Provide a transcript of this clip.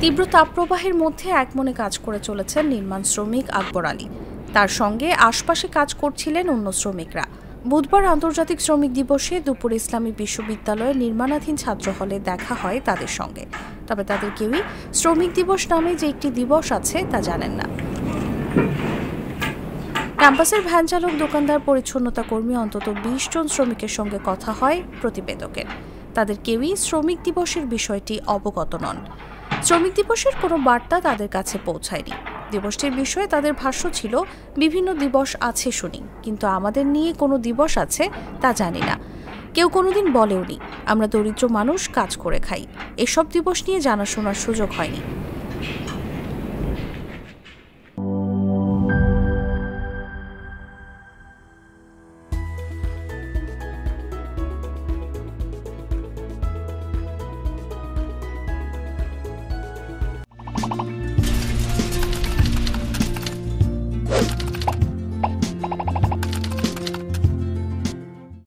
তীব্র তাপপ্রবাহের মধ্যে একমনে কাজ করে চলেছেন নির্মাণ শ্রমিক আকবর আলী। তার সঙ্গে আশপাশে কাজ করছিলেন অন্য শ্রমিকরা। বুধবার আন্তর্জাতিক শ্রমিক দিবসে দুপুরে ইসলামী বিশ্ববিদ্যালয়ের নির্মাণাধীন ছাত্র হলে দেখা হয় তাদের সঙ্গে। তবে তাদের কেউই শ্রমিক দিবস নামে যে একটি দিবস আছে তা জানেন না। ক্যাম্পাসের ভ্যান চালক, দোকানদার, পরিচ্ছন্নতা কর্মী অন্তত ২০ জন শ্রমিকের সঙ্গে কথা হয় প্রতিবেদকের। তাদের কেউই শ্রমিক দিবসের বিষয়টি অবগত নন। শ্রমিক দিবসের কোনো বার্তা তাদের কাছে পৌঁছায়নি। দিবসটির বিষয়ে তাদের ভাষ্য ছিল, বিভিন্ন দিবস আছে শুনি, কিন্তু আমাদের নিয়ে কোনো দিবস আছে তা জানি না। কেউ কোনোদিন বলেওনি। আমরা দরিদ্র মানুষ, কাজ করে খাই, এসব দিবস নিয়ে জানাশোনার সুযোগ হয়নি।